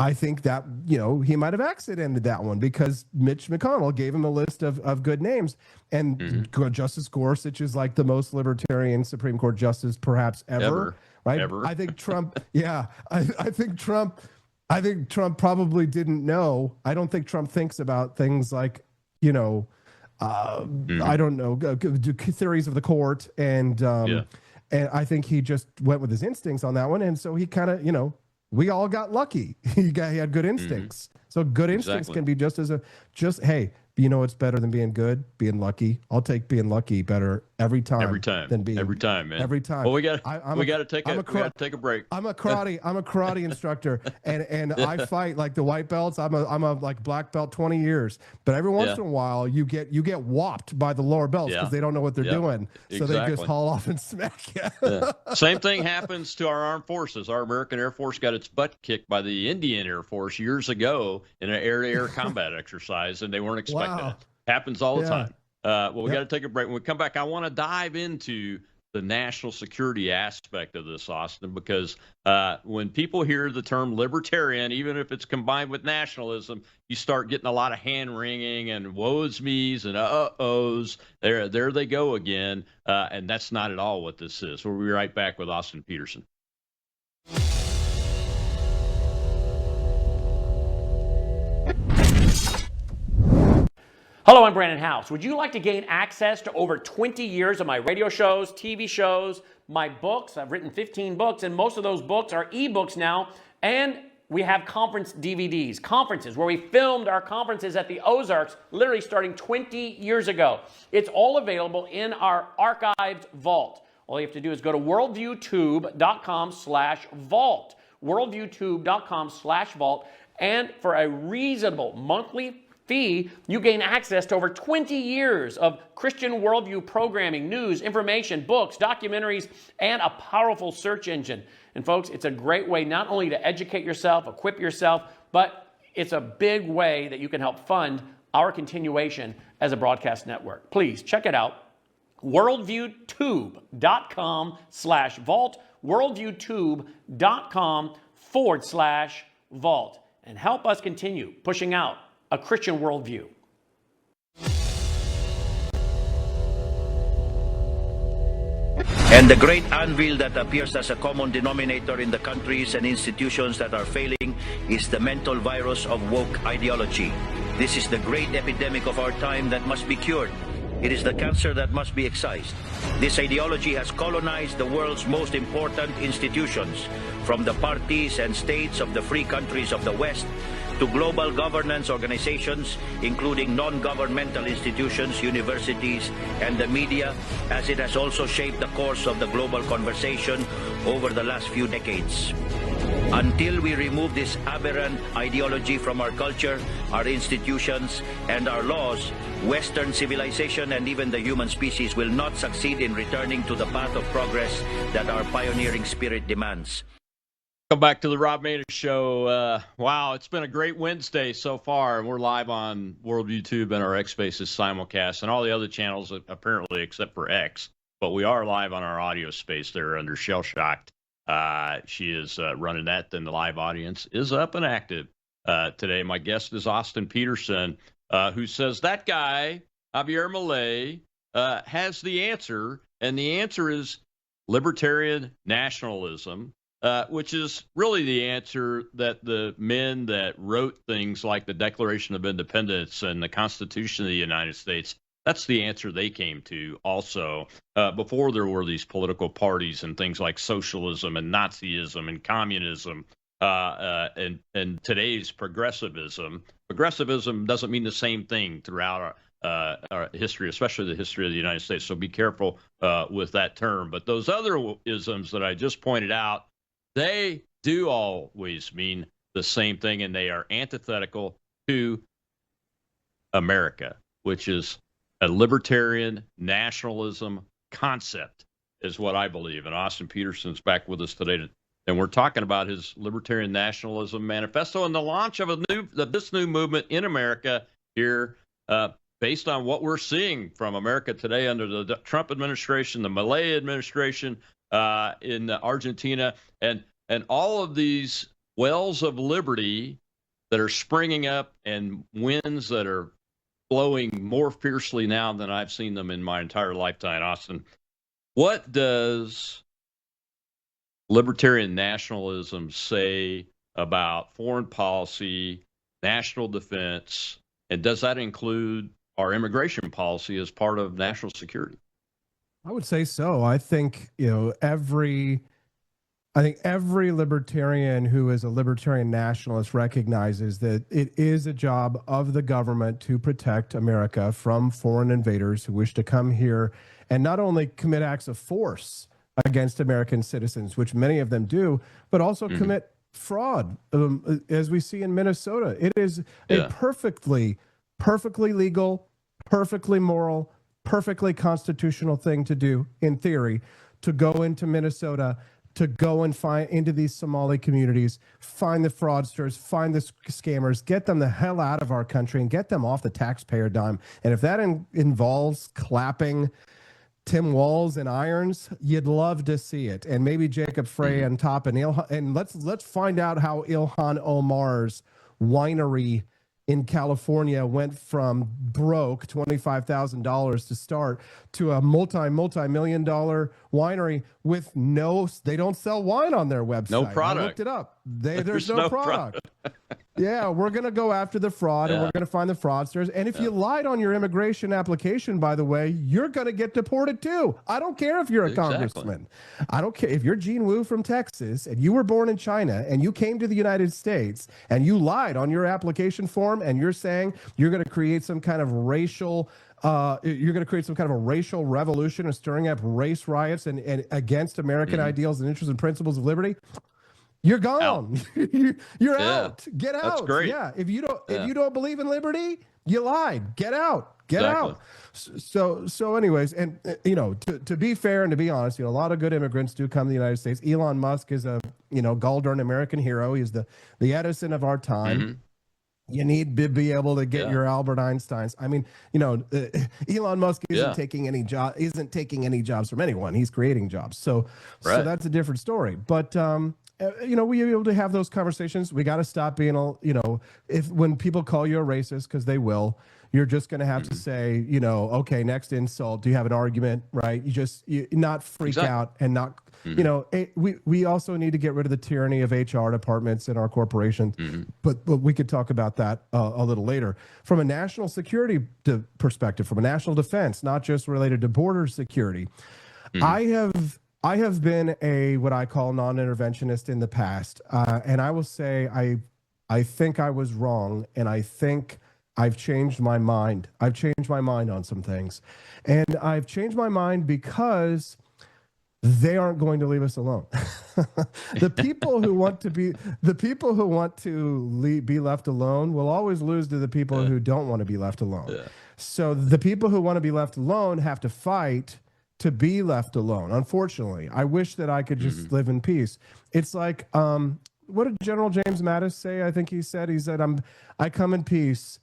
I think that, he might have accidented that one because Mitch McConnell gave him a list of good names. And Justice Gorsuch is like the most libertarian Supreme Court justice perhaps ever. Right? Ever. I think Trump, I think Trump probably didn't know. I don't think Trump thinks about things like, I don't know, theories of the court. And I think he just went with his instincts on that one. And so he kind of, we all got lucky. He had good instincts. So good instincts can be hey, it's better than being good, being lucky. I'll take being lucky better every time. Than being every time, man. Every time. Well, we got to take a break. I'm a karate instructor, and I fight like the white belts. I'm a like black belt 20 years. But every once in a while, you get whopped by the lower belts because they don't know what they're doing. So they just haul off and smack you. Same thing happens to our armed forces. Our American Air Force got its butt kicked by the Indian Air Force years ago in an air-to-air combat exercise, and they weren't expecting it. Happens all the time. Well, we got to take a break. When we come back, I want to dive into the national security aspect of this, Austin, because when people hear the term libertarian, even if it's combined with nationalism, you start getting a lot of hand-wringing and woes me's and uh-ohs. There they go again, and that's not at all what this is. We'll be right back with Austin Peterson. Hello, I'm Brandon House. Would you like to gain access to over 20 years of my radio shows, TV shows, my books? I've written 15 books, and most of those books are ebooks now. And we have conference DVDs, conferences where we filmed our conferences at the Ozarks, literally starting 20 years ago. It's all available in our archived vault. All you have to do is go to worldviewtube.com/vault, worldviewtube.com/vault, and for a reasonable monthly fee, you gain access to over 20 years of Christian worldview programming, news, information, books, documentaries, and a powerful search engine. And folks, it's a great way not only to educate yourself, equip yourself, but it's a big way that you can help fund our continuation as a broadcast network. Please check it out. worldviewtube.com/vault, worldviewtube.com/vault, and help us continue pushing out a Christian worldview. And the great anvil that appears as a common denominator in the countries and institutions that are failing is the mental virus of woke ideology. This is the great epidemic of our time that must be cured. It is the cancer that must be excised. This ideology has colonized the world's most important institutions, from the parties and states of the free countries of the West to global governance organizations, including non-governmental institutions, universities, and the media, as it has also shaped the course of the global conversation over the last few decades. Until we remove this aberrant ideology from our culture, our institutions, and our laws, Western civilization and even the human species will not succeed in returning to the path of progress that our pioneering spirit demands. Welcome back to the Rob Maness Show. Wow, it's been a great Wednesday so far. We're live on World YouTube and our X Spaces simulcast and all the other channels, apparently, except for X. But we are live on our audio space there under Shell Shocked. She is running that, and the live audience is up and active today. My guest is Austin Peterson, who says that guy, Javier Milei, has the answer, and the answer is libertarian nationalism. Which is really the answer that the men that wrote things like the Declaration of Independence and the Constitution of the United States, that's the answer they came to also before there were these political parties and things like socialism and Nazism and communism and today's progressivism. Progressivism doesn't mean the same thing throughout our history, especially the history of the United States. So be careful with that term. But those other isms that I just pointed out, they do always mean the same thing, and they are antithetical to America, which is a libertarian nationalism concept, is what I believe. And Austin Peterson's back with us today And we're talking about his Libertarian Nationalism Manifesto and the launch of this new movement in America here, based on what we're seeing from America today under the Trump administration, the Milei administration in Argentina, and all of these wells of liberty that are springing up and winds that are blowing more fiercely now than I've seen them in my entire lifetime. Austin, what does libertarian nationalism say about foreign policy, national defense, and does that include our immigration policy as part of national security? I would say so. I think, every libertarian who is a libertarian nationalist recognizes that it is a job of the government to protect America from foreign invaders who wish to come here and not only commit acts of force against American citizens, which many of them do, but also commit fraud, as we see in Minnesota. It is a perfectly legal, perfectly moral, perfectly constitutional thing to do, in theory, to go into Minnesota, to go and find into these Somali communities, find the fraudsters, find the scammers, get them the hell out of our country and get them off the taxpayer dime. And if that involves clapping Tim Walz and irons, you'd love to see it. And maybe Jacob Frey on top, and let's find out how Ilhan Omar's winery in California went from broke, $25,000 to start, to a multi-million dollar winery with they don't sell wine on their website. No product. I looked it up. There's no product. Yeah, we're going to go after the fraud, and we're going to find the fraudsters. And if you lied on your immigration application, by the way, you're going to get deported too. I don't care if you're a congressman. I don't care if you're Gene Wu from Texas and you were born in China and you came to the United States and you lied on your application form and you're saying you're going to create some kind of racial revolution and stirring up race riots and against American ideals and interests and principles of liberty. You're gone. You're out. Get out. That's great. Yeah. If you don't believe in liberty, you lied. Get out. Get out. So anyways, and to be fair and to be honest, a lot of good immigrants do come to the United States. Elon Musk is a gall darn American hero. He's the Edison of our time. You need to be able to get your Albert Einsteins. I mean, Elon Musk isn't taking any jobs from anyone. He's creating jobs. So that's a different story. But we are able to have those conversations. We got to stop being when people call you a racist, because they will, you're just going to have to say, okay, next insult. Do you have an argument? Right? You not freak out and not, we also need to get rid of the tyranny of HR departments in our corporations, but we could talk about that a little later. From a national security perspective, from a national defense, not just related to border security, I have been what I call non-interventionist in the past, and I will say I think I was wrong, and I think I've changed my mind. I've changed my mind on some things, and I've changed my mind because they aren't going to leave us alone. The people who want to be left alone will always lose to the people who don't want to be left alone. So the people who want to be left alone have to fight to be left alone. Unfortunately, I wish that I could just live in peace. It's like, what did General James Mattis say? I think he said, I come in peace.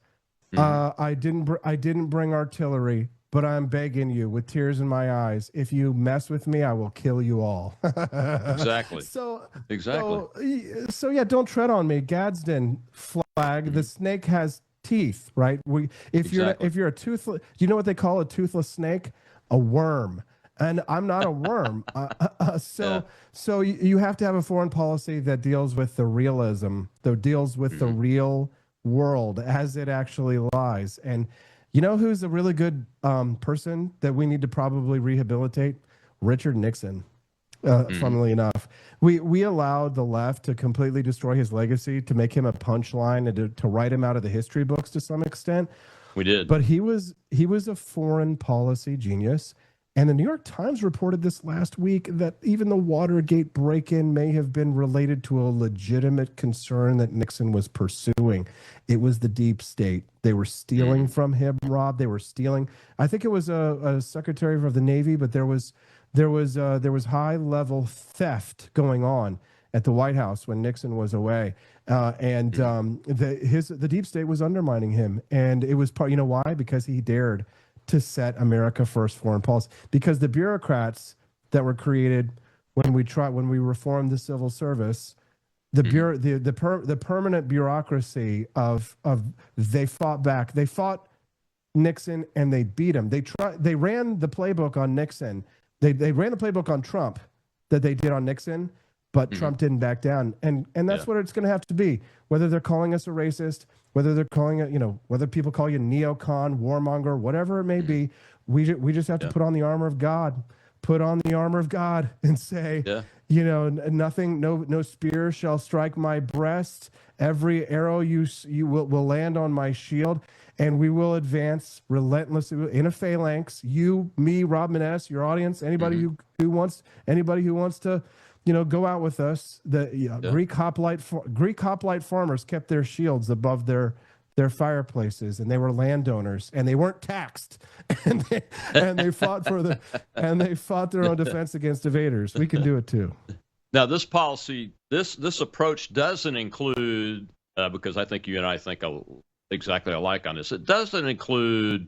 I didn't bring artillery, but I'm begging you with tears in my eyes. If you mess with me, I will kill you all. Exactly. So yeah, don't tread on me. Gadsden flag. The snake has teeth, right? If you're a toothless, do you know what they call a toothless snake? A worm. And I'm not a worm. So you have to have a foreign policy that deals with the realism, that deals with the real world as it actually lies. And who's a really good person that we need to probably rehabilitate? Richard Nixon. Funnily enough, we allowed the left to completely destroy his legacy, to make him a punchline, and to write him out of the history books to some extent. We did. But he was a foreign policy genius. And the New York Times reported this last week that even the Watergate break-in may have been related to a legitimate concern that Nixon was pursuing. It was the deep state. They were stealing from him, Rob. They were stealing. I think it was a secretary of the Navy, but there was high-level theft going on. at the White House when Nixon was away, the deep state was undermining him, and it was part. You know why? Because he dared to set America first foreign policy. Because the bureaucrats that were created when we reformed the civil service, the permanent bureaucracy of they fought back. They fought Nixon and they beat him. They ran the playbook on Nixon. They ran the playbook on Trump that they did on Nixon, but Trump didn't back down. And that's what it's going to have to be. Whether they're calling us a racist, whether they're calling it, whether people call you neocon, warmonger, whatever it may be, we just have to put on the armor of God. Put on the armor of God and say, nothing, no spear shall strike my breast. Every arrow you will land on my shield, and we will advance relentlessly in a phalanx. You, me, Rob Maness, your audience, anybody who wants to, go out with us. Greek hoplite farmers kept their shields above their fireplaces, and they were landowners, and they weren't taxed, and they fought their own defense against invaders. We can do it too. Now, this policy, this approach doesn't include, because I think you and I think exactly alike on this. It doesn't include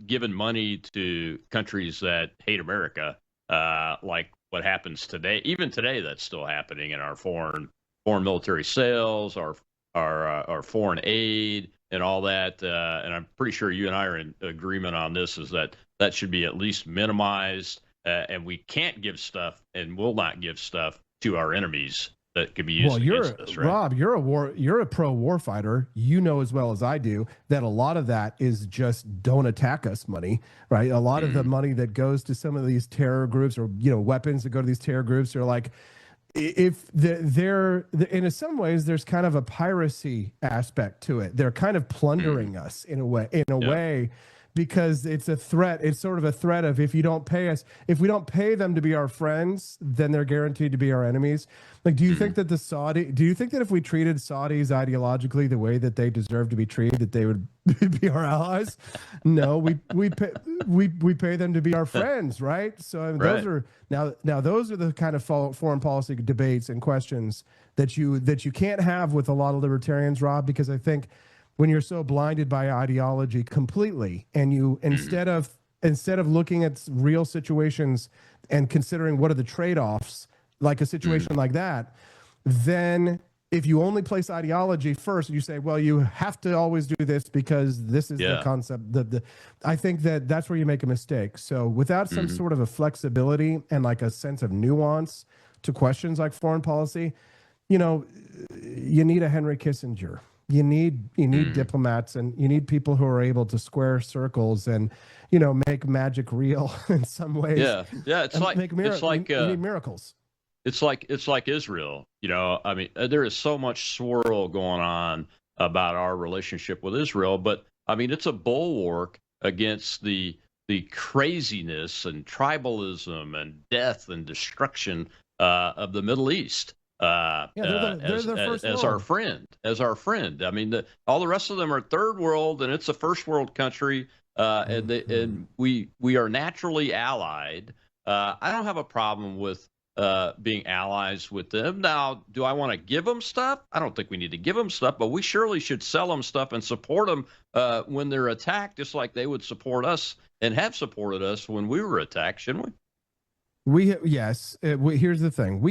giving money to countries that hate America, like what happens today. Even today, that's still happening in our foreign military sales, our foreign aid and all that. And I'm pretty sure you and I are in agreement on this, is that should be at least minimized. And we can't give stuff and will not give stuff to our enemies that could be used against us, right? Rob, you're a pro war fighter. You know as well as I do that a lot of that is just don't attack us money, right? A lot of the money that goes to some of these terror groups, or weapons that go to these terror groups, are like, if they're in some ways there's kind of a piracy aspect to it. They're kind of plundering us in a way, because it's a threat. It's sort of a threat of, if you don't pay us, if we don't pay them to be our friends, then they're guaranteed to be our enemies. Like, do you think that if we treated Saudis ideologically the way that they deserve to be treated, that they would be our allies? No, we pay them to be our friends, right? So those are those are the kind of foreign policy debates and questions that you can't have with a lot of libertarians, Rob, because I think when you're so blinded by ideology completely, and you instead of looking at real situations and considering what are the trade-offs, like a situation like that, then if you only place ideology first, you say, well, you have to always do this because this is the concept. I think that's where you make a mistake. So without some sort of a flexibility and like a sense of nuance to questions like foreign policy, you need a Henry Kissinger. You need diplomats, and you need people who are able to square circles and, make magic real in some ways. Yeah. It's like you need miracles. It's like Israel. I mean, there is so much swirl going on about our relationship with Israel, but I mean, it's a bulwark against the craziness and tribalism and death and destruction of the Middle East. As our friend. I mean, all the rest of them are third world, and it's a first world country, and we are naturally allied. I don't have a problem with being allies with them. Now, do I want to give them stuff? I don't think we need to give them stuff, but we surely should sell them stuff and support them when they're attacked, just like they would support us and have supported us when we were attacked, shouldn't we? Yes. Here's the thing.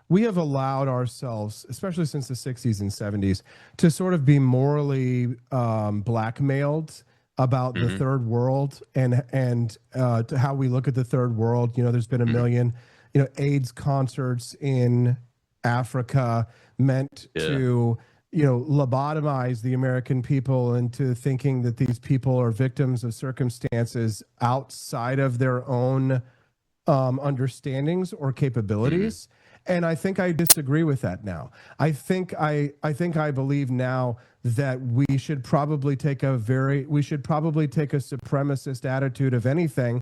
We have allowed ourselves, especially since the 60s and 70s, to sort of be morally blackmailed about the third world and to how we look at the third world. There's been a million, AIDS concerts in Africa meant to, lobotomize the American people into thinking that these people are victims of circumstances outside of their own understandings or capabilities. And I think I disagree with that now. I think I believe now that we should probably take a supremacist attitude of anything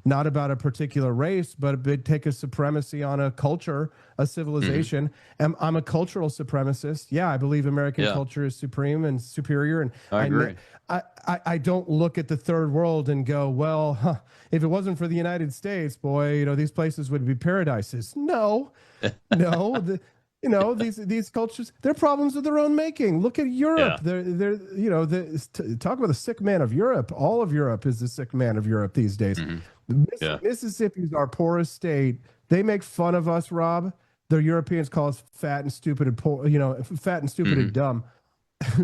not about a particular race, but take a supremacy on a culture, a civilization. And I'm a cultural supremacist. Yeah, I believe American culture is supreme and superior. And I agree. I don't look at the third world and go, well, if it wasn't for the United States, boy, these places would be paradises. No, no. These cultures, they're problems of their own making. Look at Europe. They're talk about the sick man of Europe. All of Europe is the sick man of Europe these days. Mississippi is our poorest state. They make fun of us, Rob. The Europeans call us fat and stupid and poor, fat and stupid and dumb.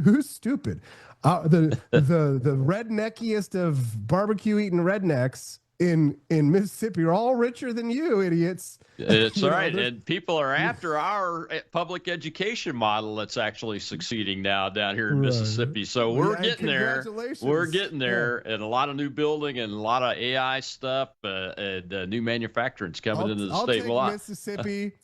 Who's stupid? The redneckiest of barbecue eating rednecks in Mississippi are all richer than you, idiots. It's all right. And people are after our public education model that's actually succeeding now down here in Mississippi. So we're getting there. We're getting there. And a lot of new building and a lot of AI stuff and new manufacturing's coming into the state.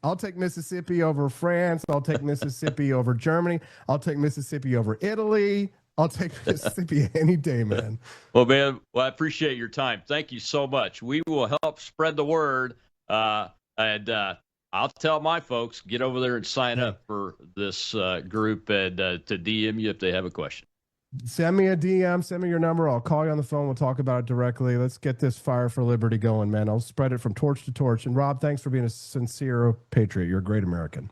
I'll take Mississippi over France. I'll take Mississippi over Germany. I'll take Mississippi over Italy. I'll take Mississippi any day, man. Well, man, I appreciate your time. Thank you so much. We will help spread the word. And I'll tell my folks, get over there and sign up for this group and to DM you if they have a question. Send me a DM. Send me your number. I'll call you on the phone. We'll talk about it directly. Let's get this Fire for Liberty going, man. I'll spread it from torch to torch. And, Rob, thanks for being a sincere patriot. You're a great American.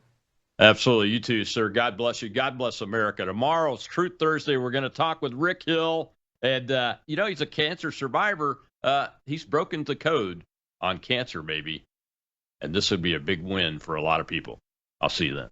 Absolutely. You too, sir. God bless you. God bless America. Tomorrow's Truth Thursday. We're going to talk with Rick Hill. And, he's a cancer survivor. He's broken the code on cancer, maybe. And this would be a big win for a lot of people. I'll see you then.